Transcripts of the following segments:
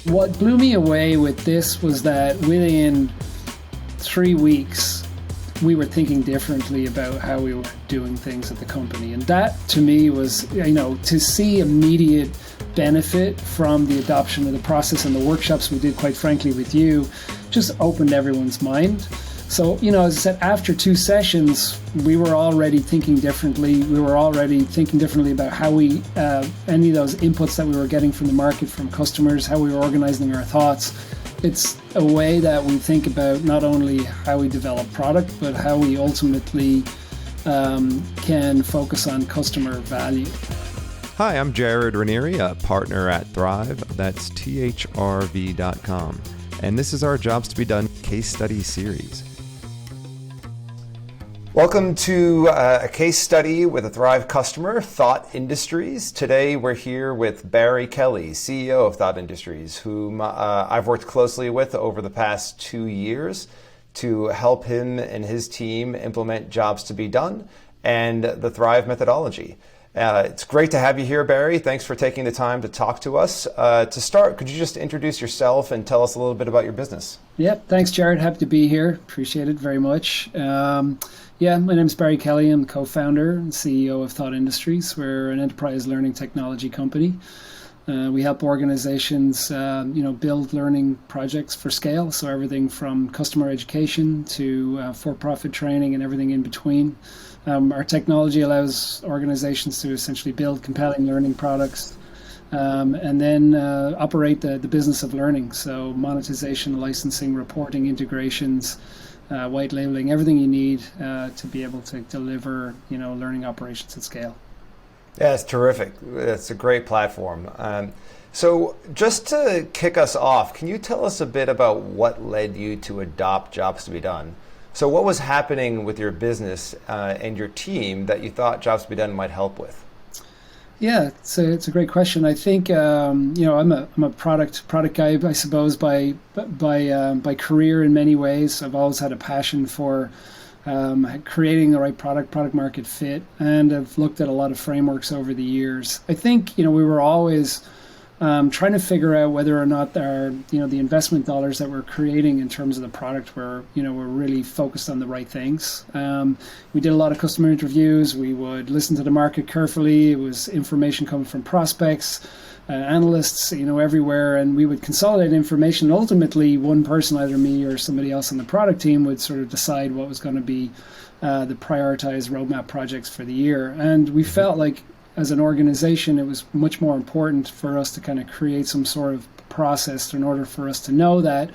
What blew me away with this was that within 3 weeks, we were thinking differently about how we were doing things at the company. And that to me was, to see immediate benefit from the adoption of the process and the workshops we did, quite frankly, with you, just opened everyone's mind. So, as I said, after 2 sessions, we were already thinking differently. We were already thinking differently about how we, any of those inputs that we were getting from the market, from customers, how we were organizing our thoughts. It's a way that we think about not only how we develop product, but how we ultimately can focus on customer value. Hi, I'm Jared Ranere, a partner at thrv. That's thrv.com. And this is our Jobs to be Done case study series. Welcome to a case study with a thrv customer, Thought Industries. Today we're here with Barry Kelly, CEO of Thought Industries, whom I've worked closely with over the past 2 years to help him and his team implement Jobs to be Done and the thrv methodology. It's great to have you here, Barry. Thanks for taking the time to talk to us. To start, could you just introduce yourself and tell us a little bit about your business? Yep, thanks, Jared. Happy to be here. Appreciate it very much. My name is Barry Kelly. I'm the co-founder and CEO of Thought Industries. We're an enterprise learning technology company. We help organizations, build learning projects for scale. So everything from customer education to for-profit training and everything in between. Our technology allows organizations to essentially build compelling learning products and then operate the business of learning. So monetization, licensing, reporting, integrations, white labeling, everything you need to be able to deliver, learning operations at scale. Yeah, it's terrific. It's a great platform. So just to kick us off, can you tell us a bit about what led you to adopt Jobs to be Done? So what was happening with your business and your team that you thought Jobs to be Done might help with? Yeah, it's a great question. I think I'm a product guy, I suppose, by career in many ways. I've always had a passion for creating the right product market fit, and I've looked at a lot of frameworks over the years. I think we were always trying to figure out whether or not the investment dollars that we're creating in terms of the product were really focused on the right things. We did a lot of customer interviews. We would listen to the market carefully. It was information coming from prospects, analysts, everywhere, and we would consolidate information. Ultimately, one person, either me or somebody else on the product team, would sort of decide what was going to be the prioritized roadmap projects for the year. And we felt like, as an organization, it was much more important for us to kind of create some sort of process in order for us to know that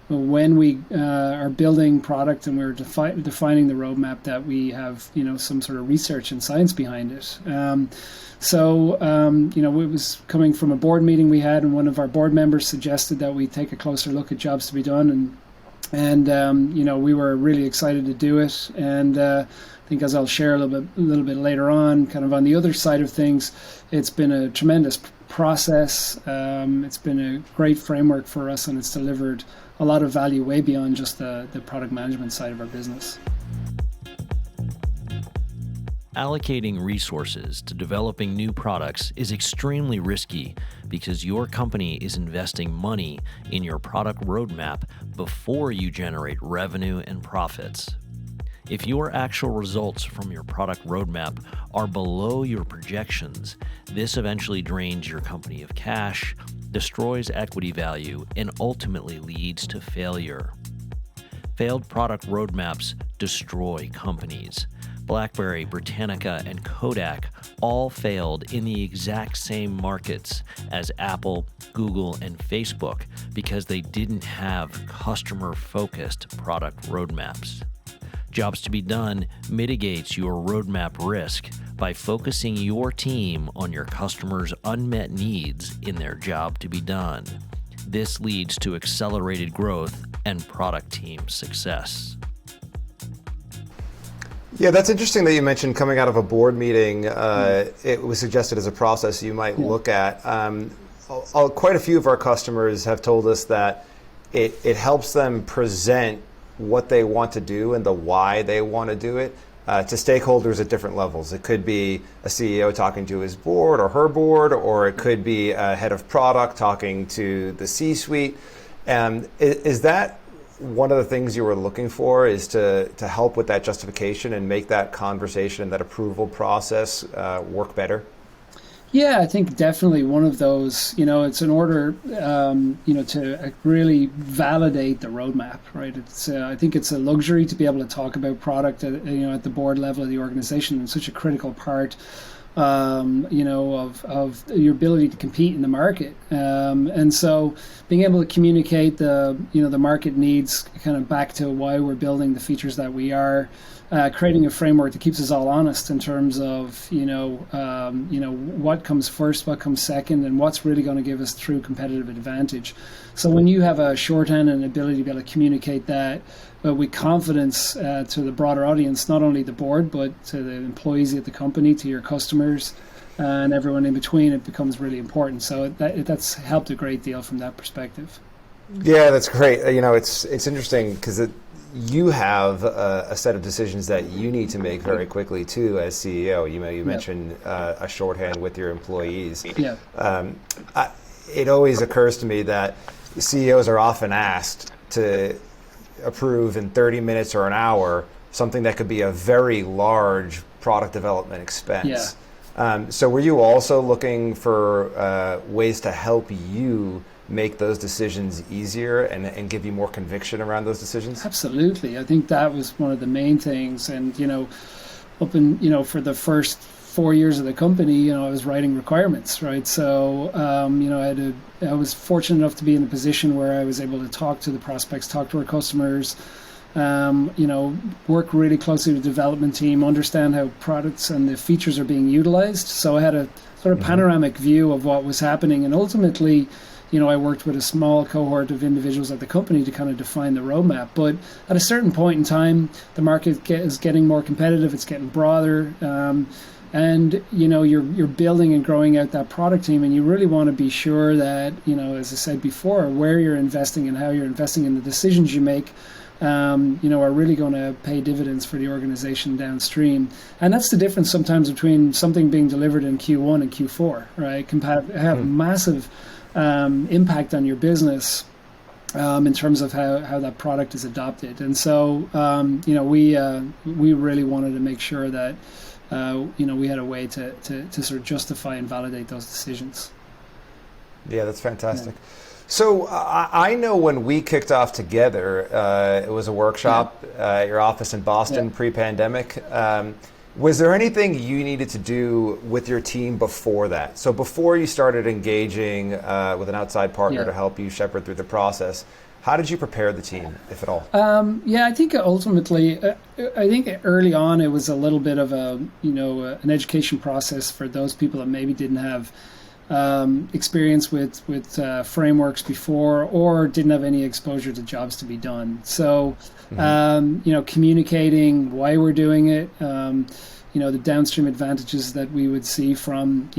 when we are building product and we're defining the roadmap, that we have some sort of research and science behind it. It was coming from a board meeting we had, and one of our board members suggested that we take a closer look at Jobs to be Done, and we were really excited to do it. And I think, as I'll share a little bit later on, kind of on the other side of things, it's been a tremendous process. It's been a great framework for us, and it's delivered a lot of value way beyond just the product management side of our business. Allocating resources to developing new products is extremely risky because your company is investing money in your product roadmap before you generate revenue and profits. If your actual results from your product roadmap are below your projections, this eventually drains your company of cash, destroys equity value, and ultimately leads to failure. Failed product roadmaps destroy companies. BlackBerry, Britannica, and Kodak all failed in the exact same markets as Apple, Google, and Facebook because they didn't have customer-focused product roadmaps. Jobs to be Done mitigates your roadmap risk by focusing your team on your customers' unmet needs in their job to be done. This leads to accelerated growth and product team success. Yeah, that's interesting that you mentioned coming out of a board meeting. It was suggested as a process you might look at. Quite a few of our customers have told us that it helps them present what they want to do and the why they want to do it to stakeholders at different levels. It could be a CEO talking to his board or her board, or it could be a head of product talking to the C-suite. Is that one of the things you were looking for, is to help with that justification and make that conversation, that approval process work better? Yeah, I think definitely one of those, it's in order, to really validate the roadmap, right? I think it's a luxury to be able to talk about product at the board level of the organization, and such a critical part, of your ability to compete in the market. And so being able to communicate the market needs kind of back to why we're building the features that we are, creating a framework that keeps us all honest in terms of what comes first, what comes second, and what's really going to give us true competitive advantage. So when you have a shorthand and ability to be able to communicate that with confidence to the broader audience, not only the board but to the employees at the company, to your customers, and everyone in between, it becomes really important. So that's helped a great deal from that perspective. Yeah, that's great. It's interesting because you have a set of decisions that you need to make very quickly too as CEO. You mentioned a shorthand with your employees. Yeah. It always occurs to me that CEOs are often asked to approve in 30 minutes or an hour something that could be a very large product development expense. Yeah. So were you also looking for ways to help you make those decisions easier and give you more conviction around those decisions? Absolutely. I think that was one of the main things. And, for the first 4 years of the company, I was writing requirements, right? So, I was fortunate enough to be in a position where I was able to talk to the prospects, talk to our customers, work really closely with the development team, understand how products and the features are being utilized. So I had a sort of panoramic view of what was happening. And ultimately, I worked with a small cohort of individuals at the company to kind of define the roadmap. But at a certain point in time, the market is getting more competitive. It's getting broader. And, you're building and growing out that product team. And you really want to be sure that, as I said before, where you're investing and how you're investing in the decisions you make, are really going to pay dividends for the organization downstream. And that's the difference sometimes between something being delivered in Q1 and Q4, right? Can have massive impact on your business in terms of how that product is adopted. And so, we really wanted to make sure that, we had a way to sort of justify and validate those decisions. Yeah, that's fantastic. Yeah. So I know when we kicked off together, it was a workshop at your office in Boston pre-pandemic. Was there anything you needed to do with your team before that? So before you started engaging with an outside partner to help you shepherd through the process, how did you prepare the team, if at all? I think ultimately, early on it was a little bit of an education process for those people that maybe didn't have experience with frameworks before, or didn't have any exposure to jobs to be done. So, communicating why we're doing it, the downstream advantages that we would see from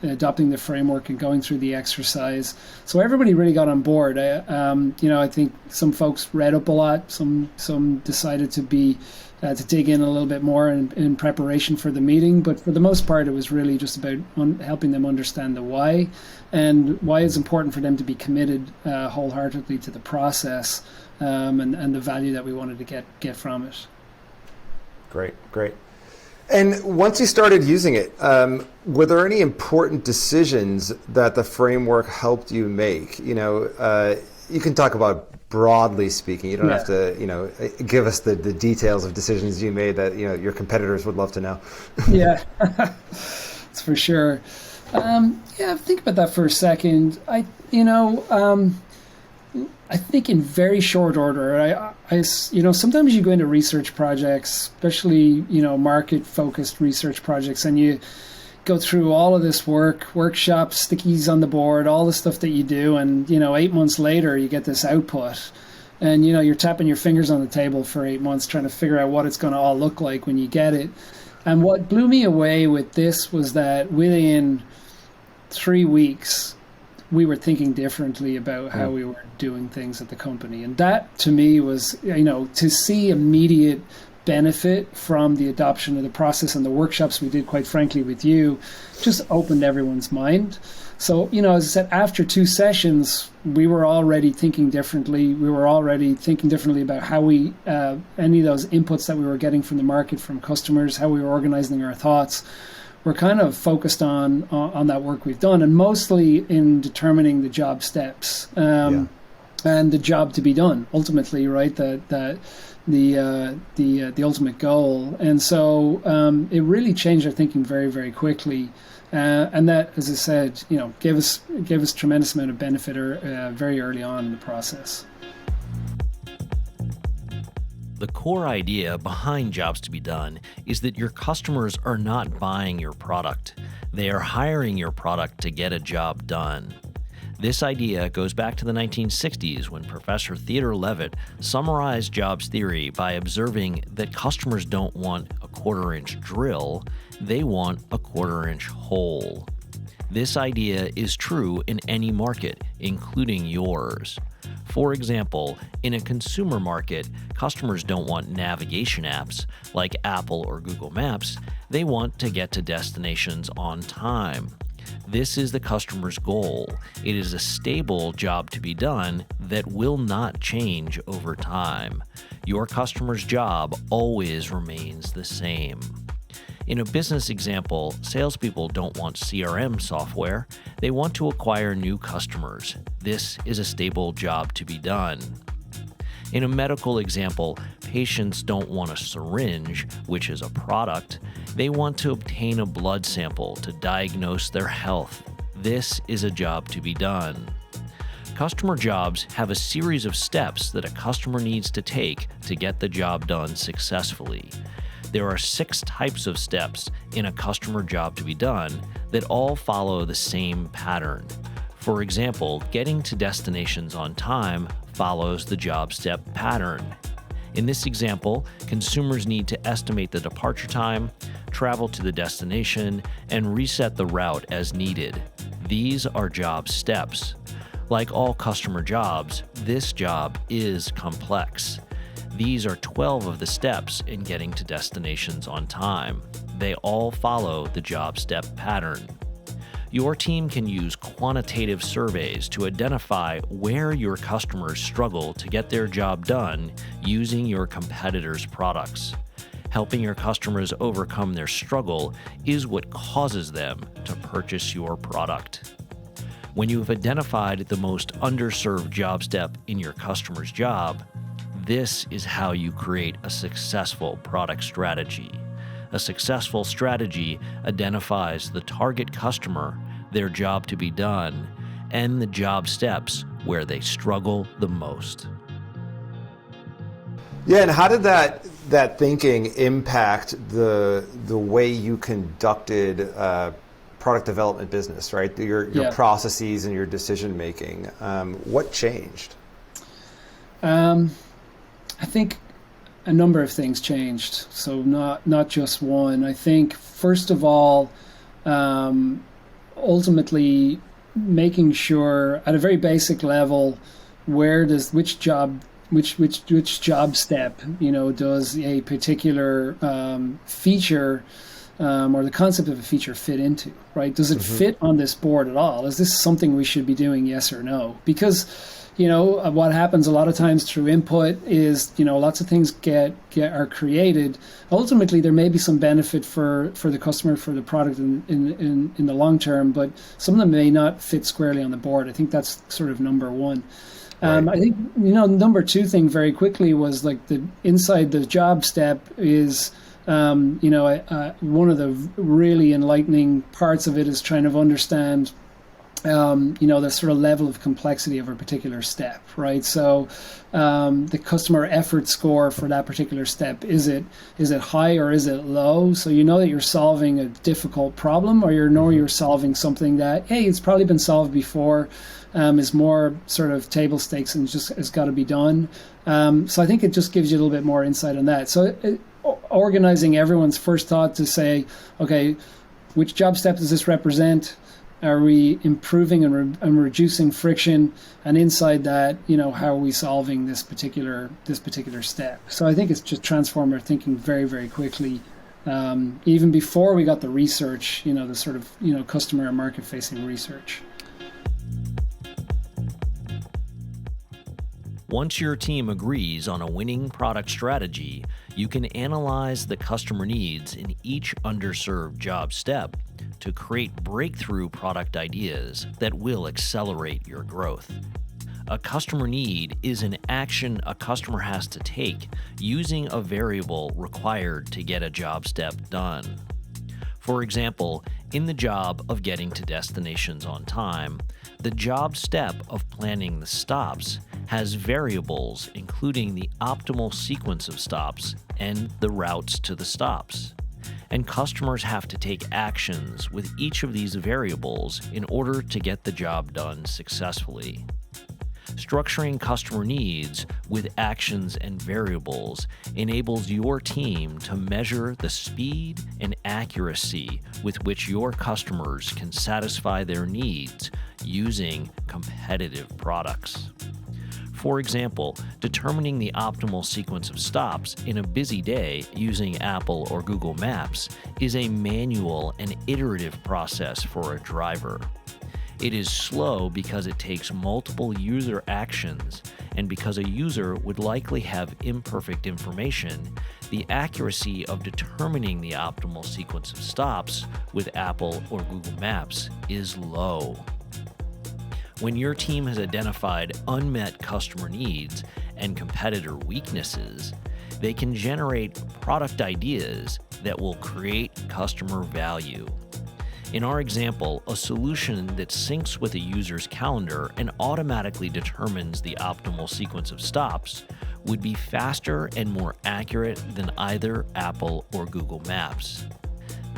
adopting the framework and going through the exercise. So everybody really got on board. I think some folks read up a lot. Some decided to dig in a little bit more in preparation for the meeting. But for the most part, it was really just about helping them understand the why, and why it's important for them to be committed wholeheartedly to the process, and the value that we wanted to get from it. Great. And once you started using it, were there any important decisions that the framework helped you make? You can talk about broadly speaking. You don't have to, give us the details of decisions you made that your competitors would love to know. Yeah, that's for sure. Think about that for a second. I think in very short order, sometimes you go into research projects, especially, market-focused research projects, and you go through all of this workshops, stickies on the board, all the stuff that you do, and, 8 months later, you get this output. And, you're tapping your fingers on the table for 8 months trying to figure out what it's going to all look like when you get it. And what blew me away with this was that within 3 weeks, we were thinking differently about how we were doing things at the company. And that, to me, was, to see immediate benefit from the adoption of the process, and the workshops we did, quite frankly, with you, just opened everyone's mind. So, as I said, after 2 sessions, we were already thinking differently. We were already thinking differently about how we, any of those inputs that we were getting from the market, from customers, how we were organizing our thoughts. We're kind of focused on that work we've done, and mostly in determining the job steps and the job to be done. Ultimately, right? The ultimate goal, and so it really changed our thinking very, very quickly. And that, as I said, gave us tremendous amount of benefit very early on in the process. The core idea behind Jobs to Be Done is that your customers are not buying your product. They are hiring your product to get a job done. This idea goes back to the 1960s when Professor Theodore Levitt summarized jobs theory by observing that customers don't want a quarter-inch drill, they want a quarter-inch hole. This idea is true in any market, including yours. For example, in a consumer market, customers don't want navigation apps like Apple or Google Maps. They want to get to destinations on time. This is the customer's goal. It is a stable job to be done that will not change over time. Your customer's job always remains the same. In a business example, salespeople don't want CRM software. They want to acquire new customers. This is a stable job to be done. In a medical example, patients don't want a syringe, which is a product. They want to obtain a blood sample to diagnose their health. This is a job to be done. Customer jobs have a series of steps that a customer needs to take to get the job done successfully. There are 6 types of steps in a customer job to be done that all follow the same pattern. For example, getting to destinations on time follows the job step pattern. In this example, consumers need to estimate the departure time, travel to the destination, and reset the route as needed. These are job steps. Like all customer jobs, this job is complex. These are 12 of the steps in getting to destinations on time. They all follow the job step pattern. Your team can use quantitative surveys to identify where your customers struggle to get their job done using your competitors' products. Helping your customers overcome their struggle is what causes them to purchase your product. When you have identified the most underserved job step in your customer's job, this is how you create a successful product strategy. A successful strategy identifies the target customer, their job to be done, and the job steps where they struggle the most. Yeah, and how did that thinking impact the way you conducted product development business, right? Your processes and your decision making. What changed? I think a number of things changed. So not just one. I think first of all, ultimately making sure at a very basic level, which job step does a particular feature or the concept of a feature fit into, right? Does it fit on this board at all? Is this something we should be doing, yes or no? Because what happens a lot of times through input is, lots of things are created. Ultimately, there may be some benefit for the customer, for the product in the long term, but some of them may not fit squarely on the board. I think that's sort of number one. Right. I think, number two thing very quickly was like inside the job step is, one of the really enlightening parts of it is trying to understand the sort of level of complexity of a particular step, right? So the customer effort score for that particular step, is it high or is it low? So that you're solving a difficult problem, or you're solving something that, hey, it's probably been solved before, is more sort of table stakes and just has got to be done. So I think it just gives you a little bit more insight on that. So organizing everyone's first thought to say, okay, which job step does this represent? are we improving and reducing friction? And inside that, how are we solving this particular step? So I think it's just transform our thinking very, very quickly. Even before we got the research, the sort of, customer and market facing research. Once your team agrees on a winning product strategy, you can analyze the customer needs in each underserved job step to create breakthrough product ideas that will accelerate your growth. A customer need is an action a customer has to take using a variable required to get a job step done. For example, in the job of getting to destinations on time, the job step of planning the stops has variables including the optimal sequence of stops and the routes to the stops. And customers have to take actions with each of these variables in order to get the job done successfully. Structuring customer needs with actions and variables enables your team to measure the speed and accuracy with which your customers can satisfy their needs using competitive products. For example, determining the optimal sequence of stops in a busy day using Apple or Google Maps is a manual and iterative process for a driver. It is slow because it takes multiple user actions, and because a user would likely have imperfect information, the accuracy of determining the optimal sequence of stops with Apple or Google Maps is low. When your team has identified unmet customer needs and competitor weaknesses, they can generate product ideas that will create customer value. In our example, a solution that syncs with a user's calendar and automatically determines the optimal sequence of stops would be faster and more accurate than either Apple or Google Maps.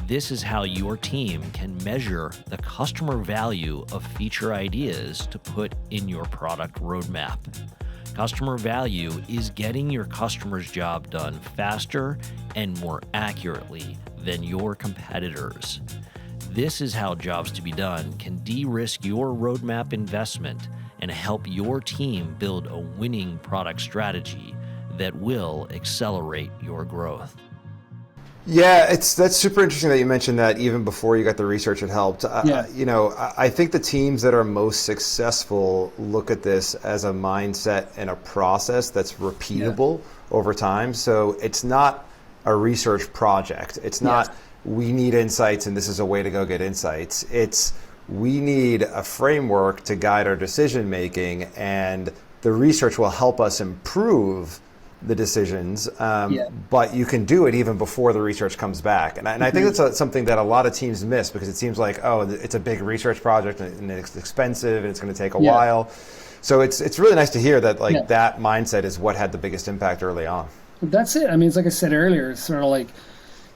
This is how your team can measure the customer value of feature ideas to put in your product roadmap. Customer value is getting your customer's job done faster and more accurately than your competitors. This is how Jobs to be Done can de-risk your roadmap investment and help your team build a winning product strategy that will accelerate your growth. Yeah, that's super interesting that you mentioned that even before you got the research, it helped. I think the teams that are most successful look at this as a mindset and a process that's repeatable over time. So it's not a research project. It's not we need insights and this is a way to go get insights. It's we need a framework to guide our decision making, and the research will help us improve the decisions, but you can do it even before the research comes back. And I think that's something that a lot of teams miss, because it seems like, oh, it's a big research project and it's expensive and it's going to take a while. So it's really nice to hear that that mindset is what had the biggest impact early on. That's it. I mean, it's like I said earlier, it's sort of like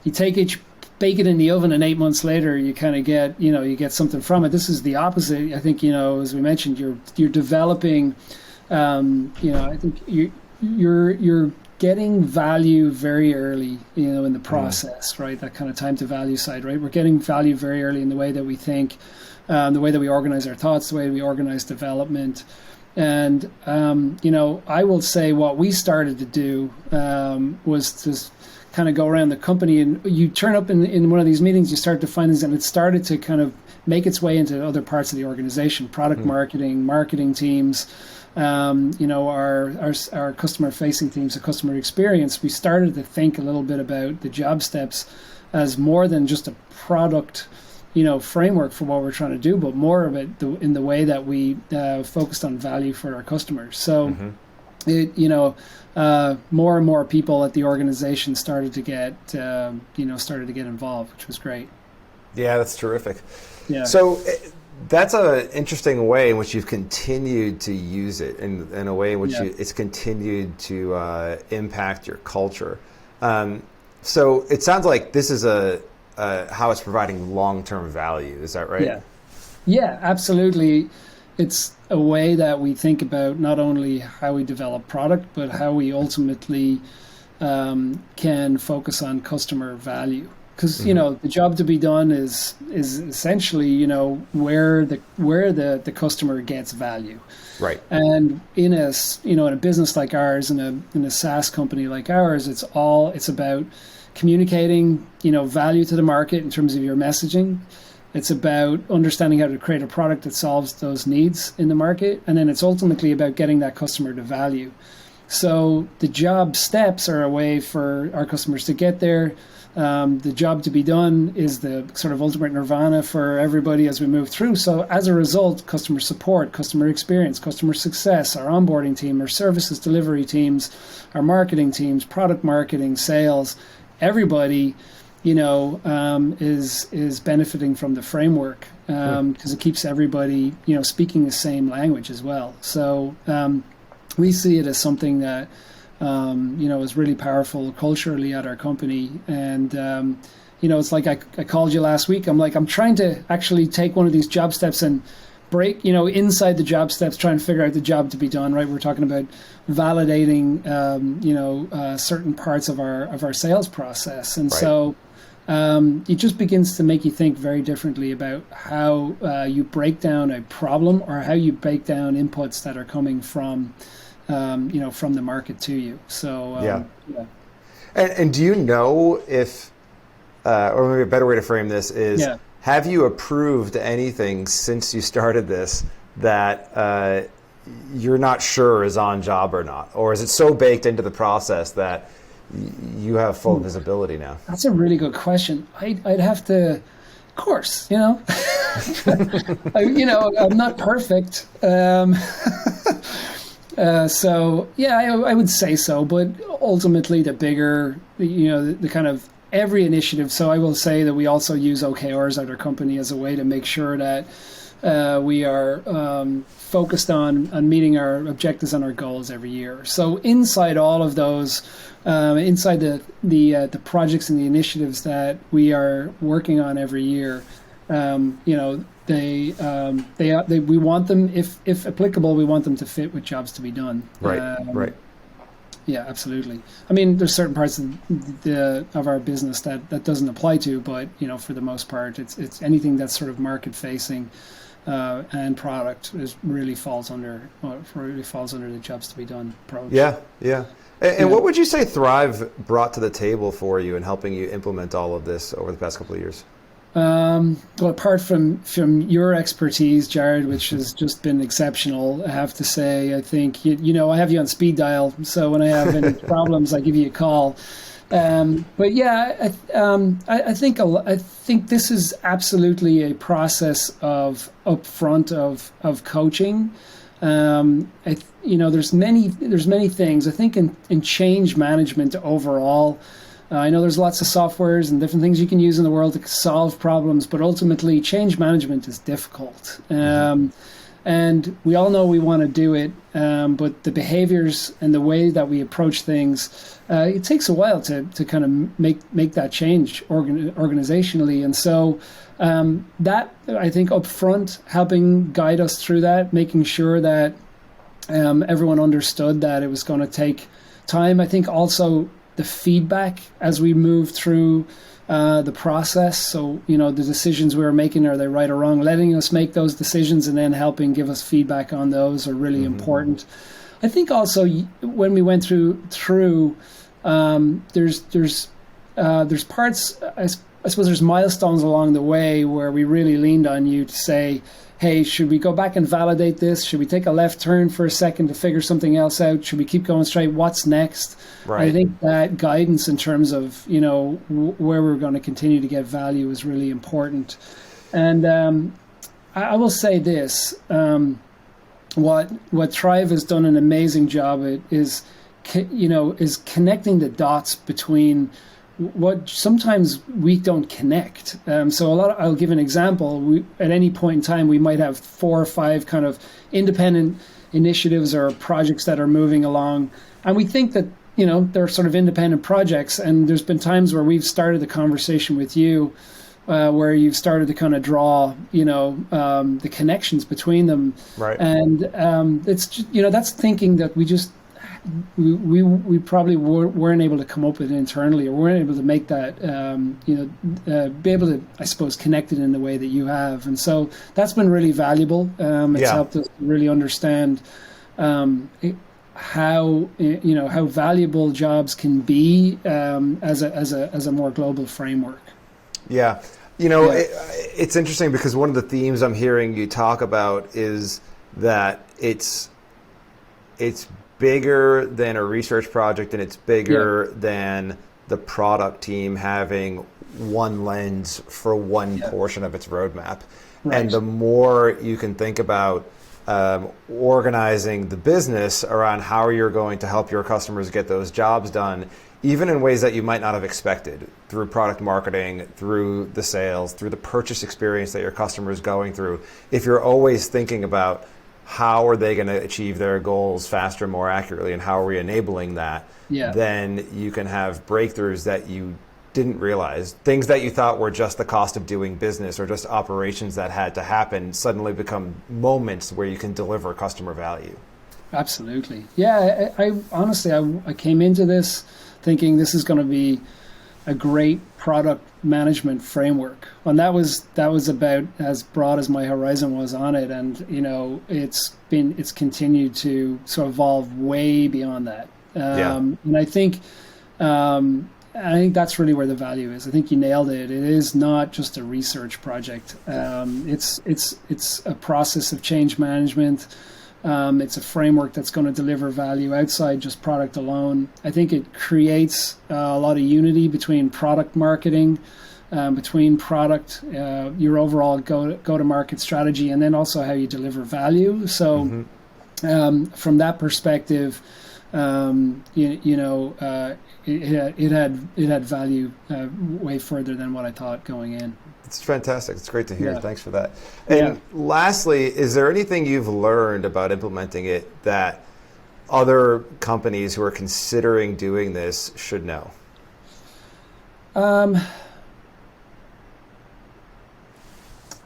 you take each, bake it in the oven, and 8 months later you kind of get, you get something from it. This is the opposite. I think, as we mentioned, you're developing, I think you're getting value very early, in the process, right? That kind of time to value side, right? We're getting value very early in the way that we think, the way that we organize our thoughts, the way we organize development. And, I will say what we started to do was to kind of go around the company, and you turn up in one of these meetings, you start to find things, and it started to kind of make its way into other parts of the organization, product marketing teams, our customer-facing teams, the customer experience. We started to think a little bit about the job steps as more than just a product, framework for what we're trying to do, but more of it in the way that we focused on value for our customers. So, more and more people at the organization started to get involved, which was great. Yeah, that's terrific. Yeah. So. That's an interesting way in which you've continued to use it, in a way in which it's continued to impact your culture. So it sounds like this is how it's providing long-term value. Is that right? Yeah, absolutely. It's a way that we think about not only how we develop product, but how we ultimately can focus on customer value. because the job to be done is essentially where the customer gets value. Right. And in a business like ours, in a SaaS company like ours, it's about communicating value to the market in terms of your messaging. It's about understanding how to create a product that solves those needs in the market, and then it's ultimately about getting that customer to value. So the job steps are a way for our customers to get there. The job to be done is the sort of ultimate nirvana for everybody as we move through. So as a result, customer support, customer experience, customer success, our onboarding team, our services delivery teams, our marketing teams, product marketing, sales, everybody, is benefiting from the framework because it keeps everybody, speaking the same language as well. So we see it as something that is really powerful culturally at our company. And, it's like I called you last week. I'm trying to actually take one of these job steps and break, inside the job steps, try and figure out the job to be done, right? We're talking about validating, certain parts of our sales process. And so it just begins to make you think very differently about how you break down a problem or how you break down inputs that are coming from from the market to you. So yeah. And do you know if, or maybe a better way to frame this is, have you approved anything since you started this that you're not sure is on job or not? Or is it so baked into the process that you have full visibility now? That's a really good question. I'd have to, of course, I'm not perfect. So yeah, I would say so, but ultimately the bigger, the kind of every initiative. So I will say that we also use OKRs at our company as a way to make sure that we are focused on meeting our objectives and our goals every year. So inside all of those, inside the projects and the initiatives that we are working on every year, we want them, if applicable, we want them to fit with jobs to be done. Right. Yeah, absolutely. I mean, there's certain parts of our business that doesn't apply to, but for the most part, it's anything that's sort of market facing and product really falls under the jobs to be done approach. Yeah. And what would you say thrv brought to the table for you in helping you implement all of this over the past couple of years? Well, apart from your expertise, Jared, which has just been exceptional, I have to say, I think, I have you on speed dial. So when I have any problems, I give you a call. But yeah, I think this is absolutely a process of upfront of coaching. There's many things. I think in change management overall, I know there's lots of softwares and different things you can use in the world to solve problems, but ultimately change management is difficult. And we all know we want to do it, but the behaviors and the way that we approach things, it takes a while to kind of make that change organizationally. And so that, I think, up front, helping guide us through that, making sure that everyone understood that it was going to take time. I think also the feedback as we move through the process. So, the decisions we were making, are they right or wrong? Letting us make those decisions and then helping give us feedback on those are really important. I think also when we went through there's parts, I suppose there's milestones along the way where we really leaned on you to say, hey, should we go back and validate this? Should we take a left turn for a second to figure something else out? Should we keep going straight? What's next? Right. I think that guidance in terms of, where we're going to continue to get value is really important. And I will say this, what thrv has done an amazing job at is connecting the dots between what sometimes we don't connect. I'll give an example. At any point in time, we might have 4 or 5 kind of independent initiatives or projects that are moving along. And we think that, they're sort of independent projects. And there's been times where we've started the conversation with you, where you've started to kind of draw, the connections between them. Right. And it's just, that's thinking that we just, we probably weren't able to come up with it internally, or weren't able to make that, be able to, I suppose, connect it in the way that you have. And so that's been really valuable. It's helped us really understand how valuable jobs can be as a more global framework. Yeah. It's interesting because one of the themes I'm hearing you talk about is that it's bigger than a research project, and it's bigger than the product team having one lens for one portion of its roadmap. Right. And the more you can think about organizing the business around how you're going to help your customers get those jobs done, even in ways that you might not have expected, through product marketing, through the sales, through the purchase experience that your customer is going through. If you're always thinking about how are they going to achieve their goals faster, more accurately, and how are we enabling that, then you can have breakthroughs that you didn't realize. Things that you thought were just the cost of doing business or just operations that had to happen suddenly become moments where you can deliver customer value. Absolutely. Yeah, I honestly, I came into this thinking this is going to be a great product management framework, and that was about as broad as my horizon was on it. And it's continued to sort of evolve way beyond that. And I think that's really where the value is. I think you nailed it. It is not just a research project. It's a process of change management. It's a framework that's going to deliver value outside just product alone. I think it creates a lot of unity between product marketing, between product, your overall go-to-market strategy, and then also how you deliver value. So from that perspective, it had value way further than what I thought going in. It's fantastic. It's great to hear. Thanks for that. And lastly, is there anything you've learned about implementing it that other companies who are considering doing this should know? I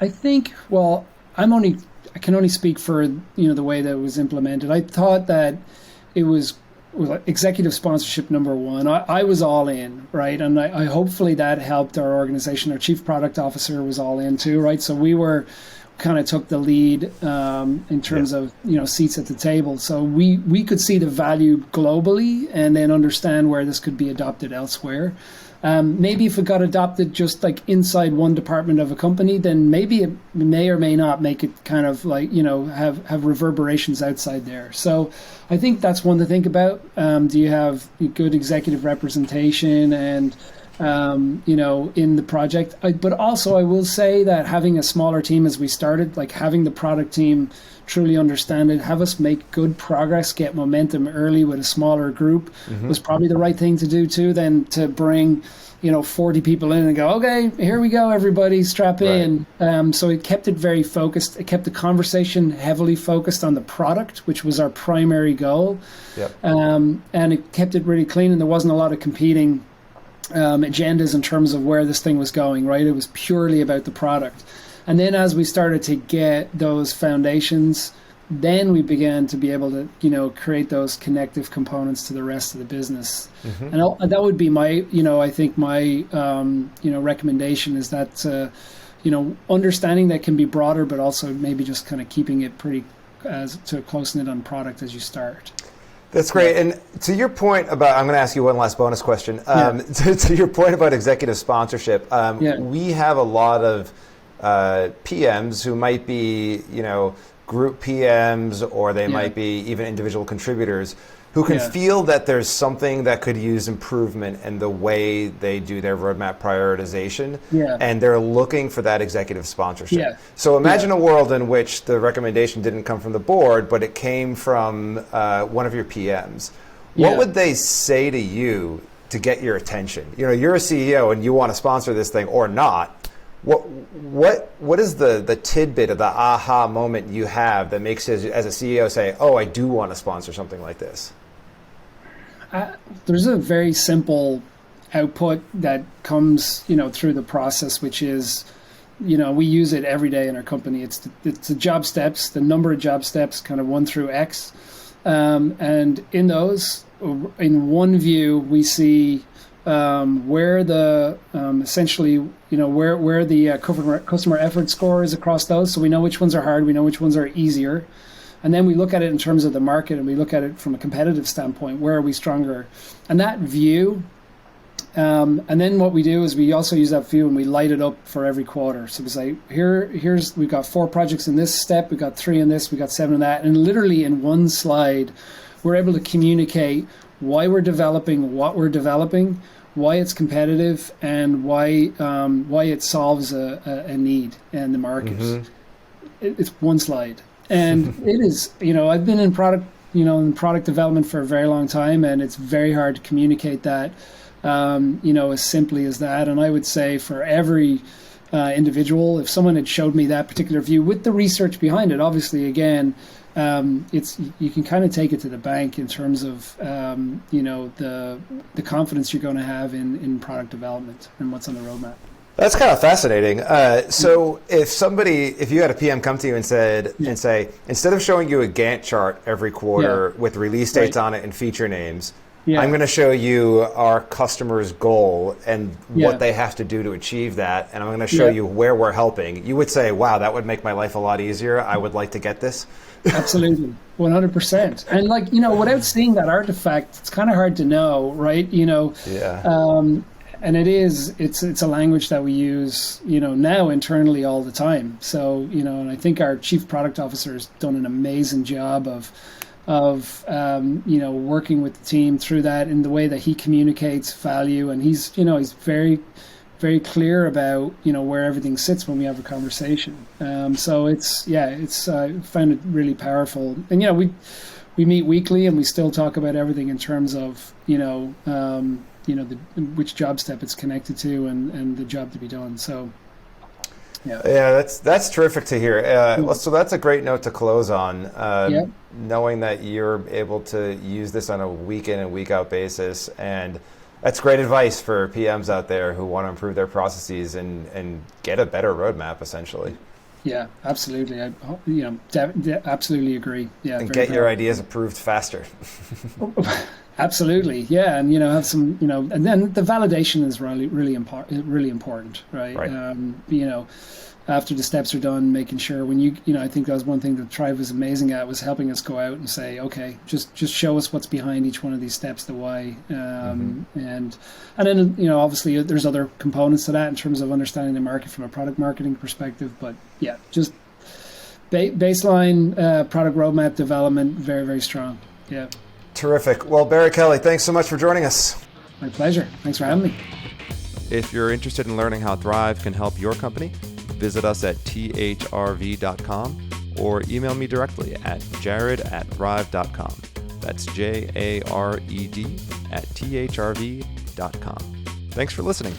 think, well, I can only speak for the way that it was implemented. I thought that it was executive sponsorship number one. I was all in, right? And I hopefully that helped our organization. Our chief product officer was all in too, right? So we kind of took the lead in terms of seats at the table. So we could see the value globally and then understand where this could be adopted elsewhere. Maybe if it got adopted just like inside one department of a company, then maybe it may or may not make it kind of like, have reverberations outside there. So I think that's one to think about. Do you have good executive representation and, in the project? But also I will say that having a smaller team as we started, like having the product team truly understand it, have us make good progress, get momentum early with a smaller group was probably the right thing to do too, than to bring 40 people in and go, okay, here we go, everybody, strap in. So it kept it very focused. It kept the conversation heavily focused on the product, which was our primary goal. And it kept it really clean, and there wasn't a lot of competing agendas in terms of where this thing was going, right? It was purely about the product. And then as we started to get those foundations, then we began to be able to, create those connective components to the rest of the business. And that would be my, I think my, recommendation is that, understanding that can be broader, but also maybe just kind of keeping it pretty to close-knit on product as you start. That's great. And to your point about, I'm going to ask you one last bonus question. To your point about executive sponsorship, we have a lot of PMs who might be, group PMs, or they might be even individual contributors who can feel that there's something that could use improvement in the way they do their roadmap prioritization, and they're looking for that executive sponsorship. So imagine a world in which the recommendation didn't come from the board, but it came from one of your PMs. What would they say to you to get your attention? You're a CEO and you want to sponsor this thing or not. What is the tidbit of the aha moment you have that makes you, as a CEO, say, oh, I do want to sponsor something like this? There's a very simple output that comes, through the process, which is, we use it every day in our company. It's the job steps, the number of job steps, kind of 1 through X. And in those, in one view, we see where the essentially, where the customer effort score is across those. So we know which ones are hard, we know which ones are easier. And then we look at it in terms of the market, and we look at it from a competitive standpoint. Where are we stronger? And that view, and then what we do is we also use that view and we light it up for every quarter. So we say, we've got 4 projects in this step, we've got 3 in this, we've got 7 in that. And literally in one slide, we're able to communicate why we're developing what we're developing, why it's competitive, and why it solves a need in the market. Mm-hmm. It's one slide. And it is, I've been in product development for a very long time, and it's very hard to communicate that, as simply as that. And I would say for every individual, if someone had showed me that particular view with the research behind it, obviously, again, you can kind of take it to the bank in terms of, the confidence you're going to have in product development and what's on the roadmap. That's kind of fascinating. So if you had a PM come to you and say, instead of showing you a Gantt chart every quarter with release dates on it and feature names, I'm going to show you our customer's goal and what they have to do to achieve that, and I'm going to show you where we're helping, you would say, wow, that would make my life a lot easier. I would like to get this. Absolutely. 100%. And without seeing that artifact, it's kind of hard to know, right? And it's a language that we use, now internally all the time. So, and I think our chief product officer has done an amazing job of working with the team through that in the way that he communicates value. And he's very, very clear about, where everything sits when we have a conversation. So I found it really powerful. And, we meet weekly and we still talk about everything in terms of, which job step it's connected to and the job to be done. So, that's terrific to hear. So that's a great note to close on. Knowing that you're able to use this on a week in and week out basis, and that's great advice for PMs out there who want to improve their processes and get a better roadmap, essentially. Yeah, absolutely. I absolutely agree. Yeah, and get your ideas approved faster. Absolutely, yeah, and have some, and then the validation is really important, right? Right. After the steps are done, making sure when I think that was one thing that thrv was amazing at, was helping us go out and say, okay, just show us what's behind each one of these steps, the why, and then obviously there's other components to that in terms of understanding the market from a product marketing perspective, but just baseline product roadmap development, very, very strong. Yeah. Terrific. Well, Barry Kelly, thanks so much for joining us. My pleasure. Thanks for having me. If you're interested in learning how thrv can help your company, visit us at thrv.com or email me directly at jared@thrv.com. That's JARED@thrv.com. Thanks for listening.